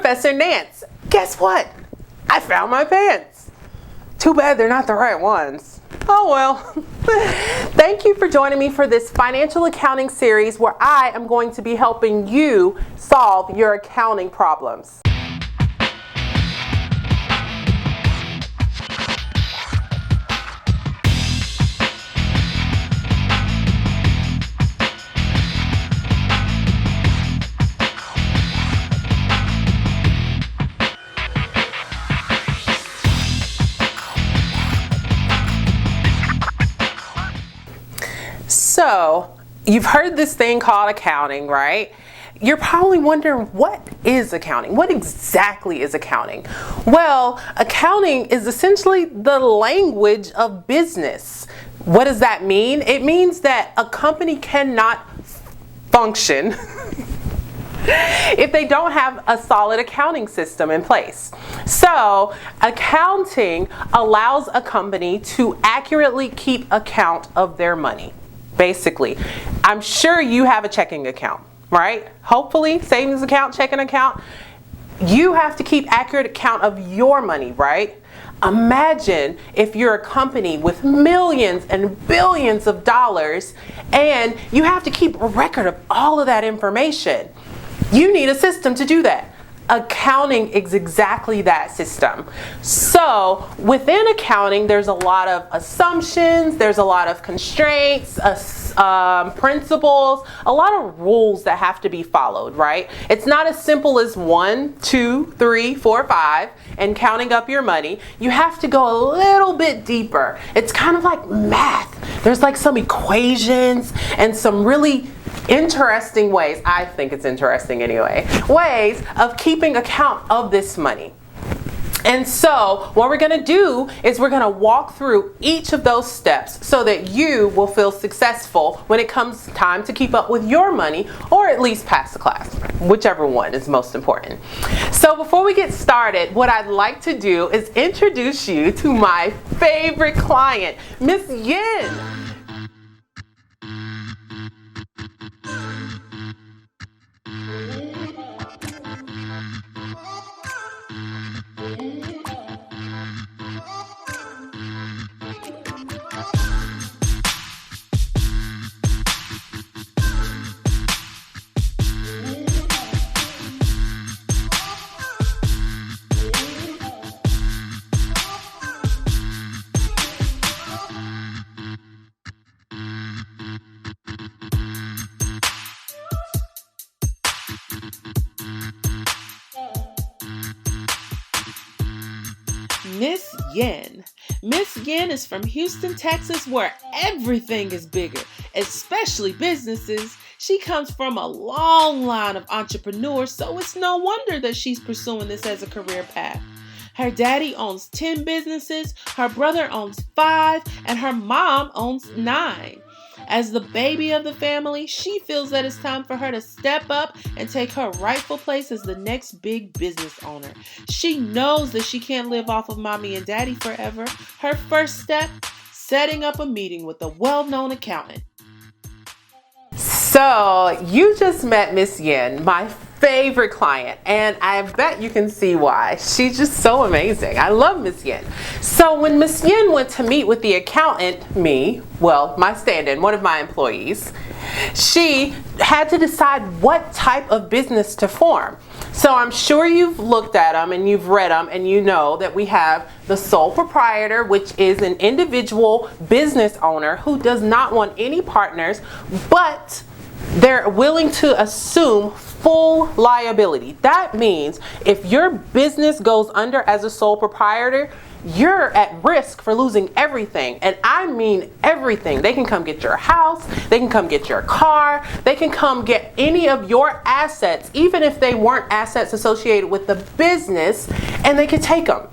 Professor Nance. Guess what? I found my pants. Too bad they're not the right ones. Oh well. Thank you for joining me for this financial accounting series where I am going to be helping you solve your accounting problems. So, you've heard this thing called accounting, right? You're probably wondering, what is accounting? What exactly is accounting? Well, accounting is essentially the language of business. What does that mean? It means that a company cannot function if they don't have a solid accounting system in place. So, accounting allows a company to accurately keep account of their money. Basically, I'm sure you have a checking account, right? Hopefully, savings account, checking account. You have to keep accurate account of your money, right? Imagine if you're a company with millions and billions of dollars and you have to keep a record of all of that information. You need a system to do that. Accounting is exactly that system. So within accounting, there's a lot of assumptions, there's a lot of constraints, principles, a lot of rules that have to be followed, right? It's not as simple as 1, 2, 3, 4, 5 and counting up your money. You have to go a little bit deeper. It's kind of like math. There's like some equations and some really interesting ways, I think it's interesting anyway, ways of keeping account of this money. And so what we're going to do is we're going to walk through each of those steps so that you will feel successful when it comes time to keep up with your money, or at least pass the class, whichever one is most important. So before we get started, what I'd like to do is introduce you to my favorite client, Miss Yin. Miss Yin. Miss Yin is from Houston, Texas, where everything is bigger, especially businesses. She comes from a long line of entrepreneurs, so it's no wonder that she's pursuing this as a career path. Her daddy owns 10 businesses, her brother owns 5, and her mom owns 9. As the baby of the family, she feels that it's time for her to step up and take her rightful place as the next big business owner. She knows that she can't live off of mommy and daddy forever. Her first step, setting up a meeting with a well-known accountant. So you just met Miss Yin, my favorite client, and I bet you can see why. She's just so amazing. I love Miss Yin. So when Miss Yin went to meet with the accountant, my stand-in, one of my employees, she had to decide what type of business to form. So I'm sure you've looked at them and you've read them and you know that we have the sole proprietor, which is an individual business owner who does not want any partners, but they're willing to assume full liability. That means if your business goes under as a sole proprietor, you're at risk for losing everything. And I mean everything. They can come get your house, they can come get your car, they can come get any of your assets, even if they weren't assets associated with the business, and they can take them.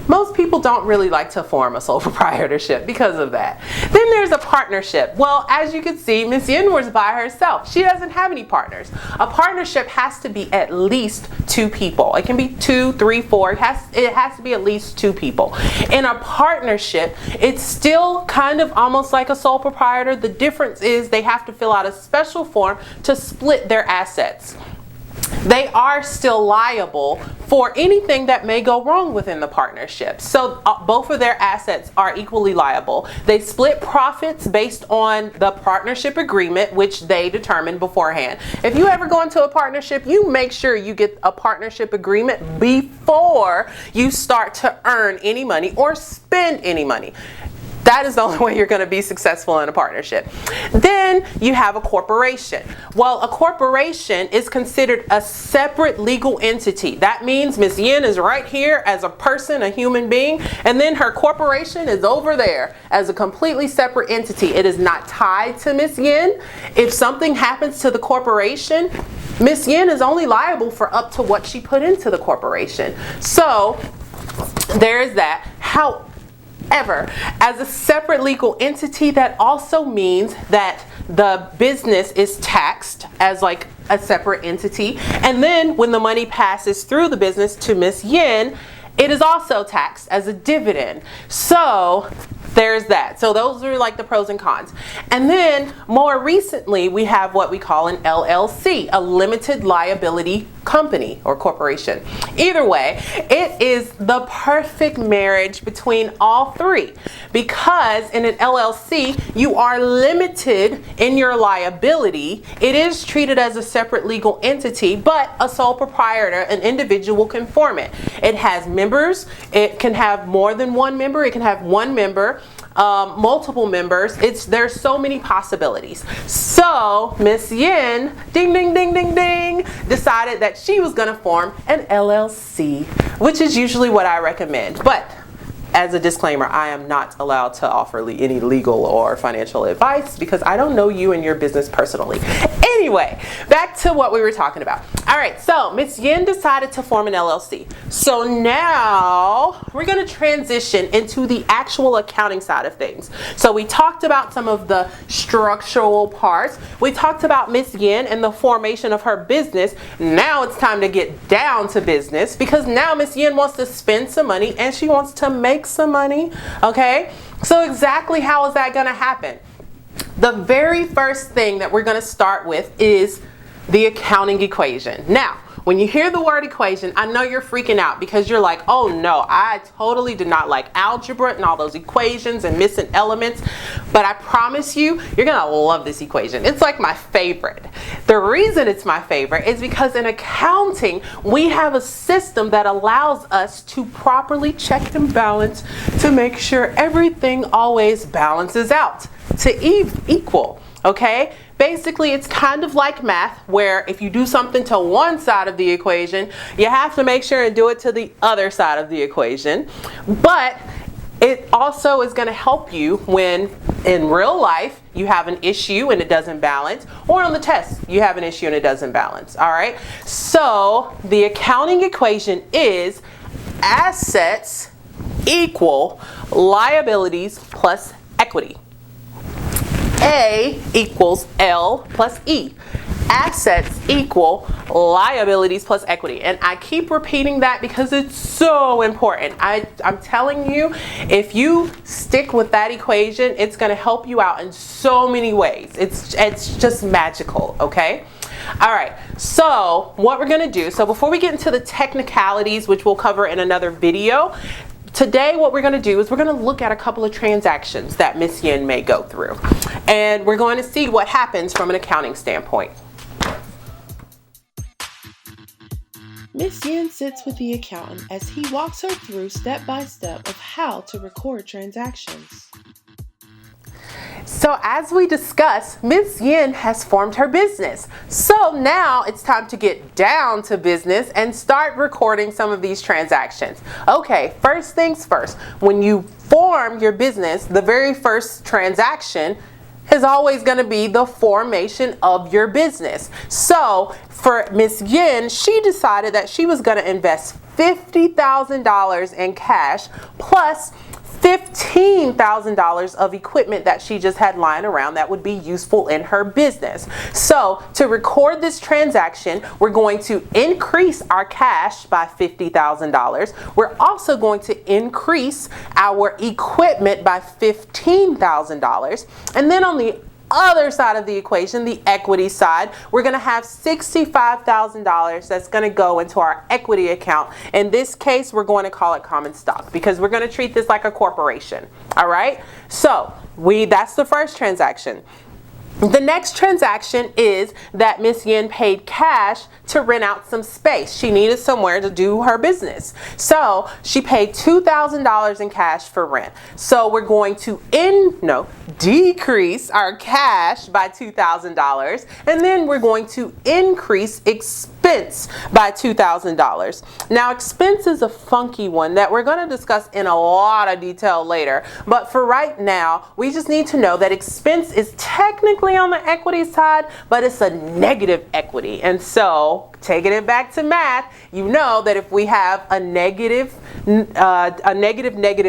Most people don't really like to form a sole proprietorship because of that. Then there's a partnership. Well, as you can see, Miss Yin was by herself. She doesn't have any partners. A partnership has to be at least 2 people. It can be 2, 3, 4. It has to be at least 2 people. In a partnership, it's still kind of almost like a sole proprietor. The difference is they have to fill out a special form to split their assets. they are still liable for anything that may go wrong within the partnership. So both of their assets are equally liable. They split profits based on the partnership agreement, which they determined beforehand. If you ever go into a partnership, you make sure you get a partnership agreement before you start to earn any money or spend any money. That is the only way you're going to be successful in a partnership. Then you have a corporation. Well, a corporation is considered a separate legal entity. That means Miss Yin is right here as a person, a human being, and then her corporation is over there as a completely separate entity. It is not tied to Miss Yin. If something happens to the corporation, Miss Yin is only liable for up to what she put into the corporation. So there is that. However, as a separate legal entity, that also means that the business is taxed as like a separate entity. And then when the money passes through the business to Miss Yin, it is also taxed as a dividend. So there's that. So those are like the pros and cons. And then more recently, we have what we call an LLC, a limited liability company or corporation. Either way, it is the perfect marriage between all three, because in an LLC, you are limited in your liability. It is treated as a separate legal entity, but a sole proprietor, an individual, can form it. It has members. It can have more than one member. It can have one member, multiple members. There's so many possibilities. So Miss Yin, ding, ding, ding, ding, ding, decided that she was going to form an LLC, which is usually what I recommend. But as a disclaimer, I am not allowed to offer any legal or financial advice because I don't know you and your business personally. Anyway, back to what we were talking about. All right, so Miss Yin decided to form an LLC. So now we're going to transition into the actual accounting side of things. So we talked about some of the structural parts. We talked about Miss Yin and the formation of her business. Now it's time to get down to business, because now Miss Yin wants to spend some money and she wants to make some money. Okay, so exactly how is that going to happen? The very first thing that we're going to start with is the accounting equation. Now, when you hear the word equation, I know you're freaking out because you're like, oh no, I totally do not like algebra and all those equations and missing elements. But I promise you, you're going to love this equation. It's like my favorite. The reason it's my favorite is because in accounting, we have a system that allows us to properly check and balance to make sure everything always balances out to equal. Okay? Basically, it's kind of like math, where if you do something to one side of the equation, you have to make sure and do it to the other side of the equation. But it also is going to help you when in real life you have an issue and it doesn't balance, or on the test you have an issue and it doesn't balance. All right. So the accounting equation is assets equal liabilities plus equity. A equals L plus E. Assets equal liabilities plus equity. And I keep repeating that because it's so important. I'm telling you, if you stick with that equation, it's going to help you out in so many ways. It's just magical, okay? All right, so what we're going to do, so before we get into the technicalities, which we'll cover in another video, today what we're going to do is we're going to look at a couple of transactions that Miss Yin may go through. And we're going to see what happens from an accounting standpoint. Miss Yin sits with the accountant as he walks her through step by step of how to record transactions. So as we discussed, Miss Yin has formed her business. So now it's time to get down to business and start recording some of these transactions. Okay, first things first. When you form your business, the very first transaction is always going to be the formation of your business. So for Miss Yin, she decided that she was going to invest $50,000 in cash plus $15,000 of equipment that she just had lying around that would be useful in her business. So to record this transaction, we're going to increase our cash by $50,000. We're also going to increase our equipment by $15,000. And then on the other side of the equation, the equity side, we're going to have $65,000 that's going to go into our equity account. In this case, we're going to call it common stock because we're going to treat this like a corporation. All right? So that's the first transaction. The next transaction is that Miss Yin paid cash to rent out some space. She needed somewhere to do her business. So she paid $2,000 in cash for rent. So we're going to decrease our cash by $2,000, and then we're going to increase expense by $2,000. Now, expense is a funky one that we're going to discuss in a lot of detail later. But for right now, we just need to know that expense is technically on the equity side, but it's a negative equity. And so, taking it back to math, you know that if we have a negative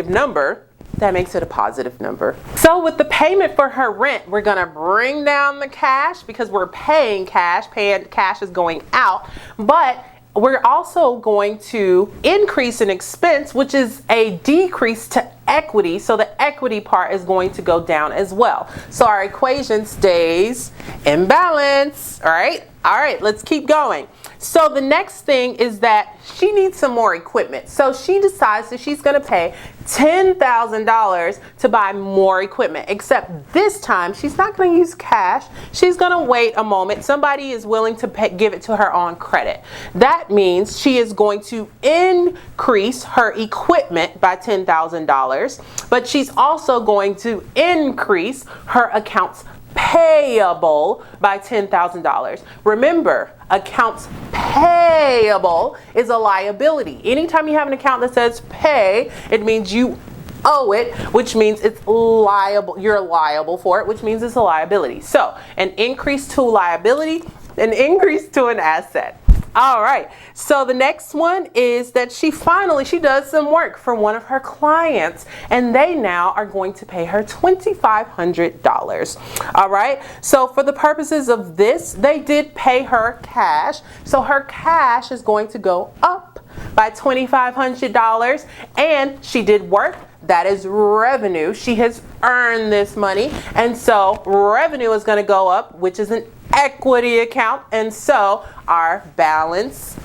number, that makes it a positive number. So with the payment for her rent, we're going to bring down the cash because we're paying cash. Paying cash is going out, but we're also going to increase an expense, which is a decrease to equity. So the equity part is going to go down as well. So our equation stays in balance. All right. All right, let's keep going. So the next thing is that she needs some more equipment. So she decides that she's going to pay $10,000 to buy more equipment, except this time she's not going to use cash. She's going to wait a moment. Somebody is willing to give it to her on credit. That means she is going to increase her equipment by $10,000, but she's also going to increase her accounts payable by $10,000. Remember, accounts payable is a liability. Anytime you have an account that says pay, it means you owe it, which means it's liable. You're liable for it, which means it's a liability. So an increase to liability, an increase to an asset. All right, so the next one is that she does some work for one of her clients, and they now are going to pay her $2,500. All right, so for the purposes of this, they did pay her cash, so her cash is going to go up by $2,500, and she did work. That is revenue. She has earned this money, and so revenue is going to go up, which is an equity account, and so our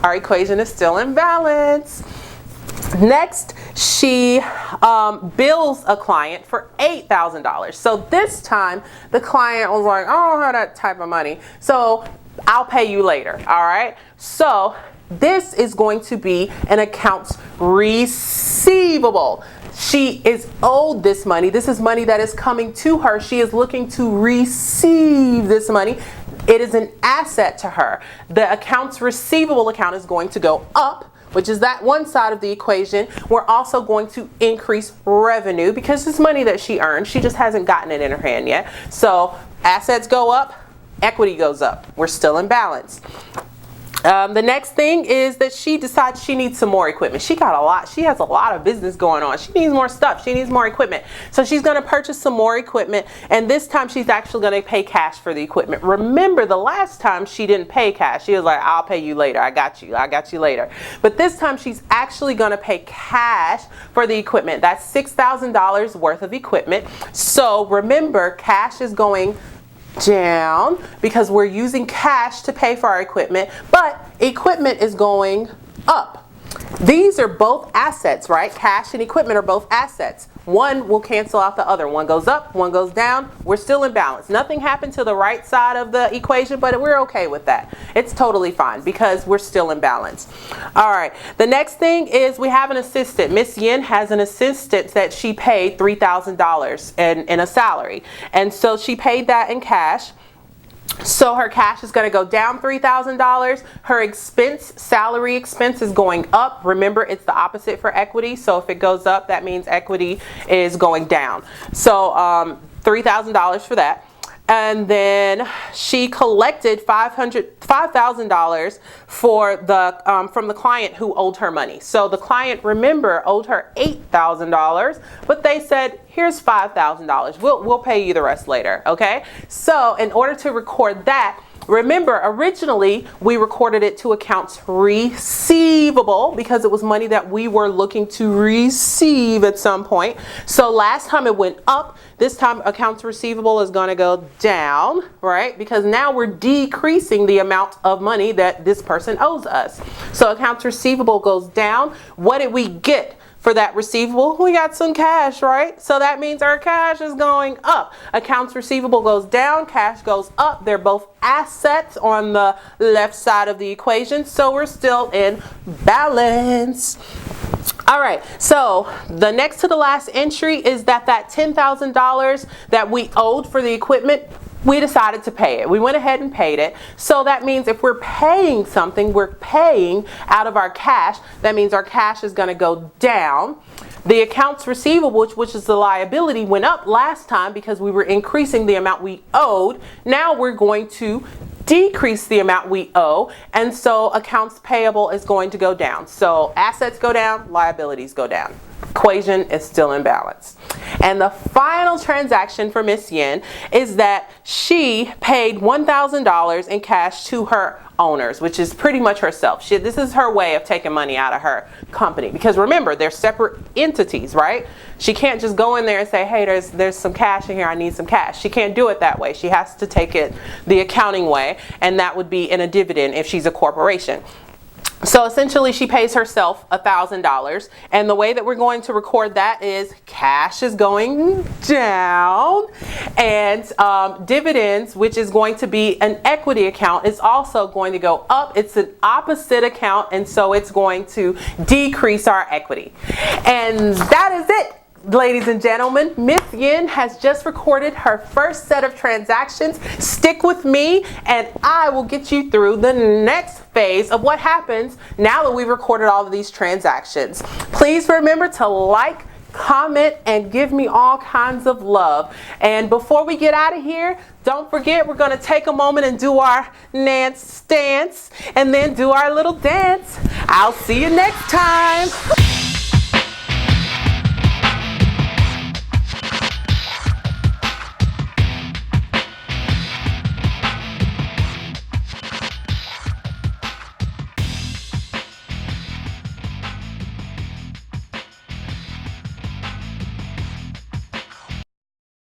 equation is still in balance. Next, she bills a client for $8,000. So this time the client was like, I don't have that type of money, so I'll pay you later. All right, so this is going to be an accounts receivable. She is owed this money. This is money that is coming to her. She is looking to receive this money. It is an asset to her. The accounts receivable account is going to go up, which is that one side of the equation. We're also going to increase revenue because it's money that she earned. She just hasn't gotten it in her hand yet. So assets go up, equity goes up. We're still in balance. The next thing is that she decides she needs some more equipment. She has a lot of business going on. She needs more stuff. She needs more equipment. So she's going to purchase some more equipment, and this time she's actually going to pay cash for the equipment. Remember, the last time she didn't pay cash. She was like, I'll pay you later. I got you later. But this time she's actually going to pay cash for the equipment. That's $6,000 worth of equipment. So remember, cash is going down because we're using cash to pay for our equipment, but equipment is going up. These are both assets, right? Cash and equipment are both assets. One will cancel out the other. One goes up, one goes down. We're still in balance. Nothing happened to the right side of the equation, but we're okay with that. It's totally fine because we're still in balance. All right. The next thing is we have an assistant. Miss Yin has an assistant that she paid $3,000 in a salary. And so she paid that in cash. So her cash is going to go down $3,000. Her salary expense is going up. Remember, it's the opposite for equity. So if it goes up, that means equity is going down. So $3,000 for that. And then she collected $5,000 for from the client who owed her money. So the client, remember, owed her $8,000, but they said, here's $5,000. We'll pay you the rest later, okay? So in order to record that, Remember, originally we recorded it to accounts receivable because it was money that we were looking to receive at some point. So last time it went up, this time accounts receivable is going to go down, right? Because now we're decreasing the amount of money that this person owes us. So accounts receivable goes down. What did we get for that receivable? We got some cash, right? So that means our cash is going up. Accounts receivable goes down, cash goes up. They're both assets on the left side of the equation, so we're still in balance. All right, so the next to the last entry is that $10,000 that we owed for the equipment, we decided to pay it. We went ahead and paid it. So that means if we're paying something, we're paying out of our cash. That means our cash is going to go down. The accounts receivable, which is the liability, went up last time because we were increasing the amount we owed. Now we're going to decrease the amount we owe, and so accounts payable is going to go down. So assets go down, liabilities go down. Equation is still in balance. And the final transaction for Miss Yin is that she paid $1,000 in cash to her owners, which is pretty much herself. This is her way of taking money out of her company, because remember, they're separate entities, right? She can't just go in there and say, hey, there's some cash in here, I need some cash. She can't do it that way. She has to take it the accounting way, and that would be in a dividend if she's a corporation. So essentially she pays herself $1,000, and the way that we're going to record that is cash is going down, and dividends, which is going to be an equity account, is also going to go up. It's an opposite account, and so it's going to decrease our equity. And that is it. Ladies and gentlemen, Miss Yin has just recorded her first set of transactions. Stick with me and I will get you through the next phase of what happens now that we've recorded all of these transactions. Please remember to like, comment, and give me all kinds of love. And before we get out of here, don't forget, we're going to take a moment and do our Nance stance and then do our little dance. I'll see you next time.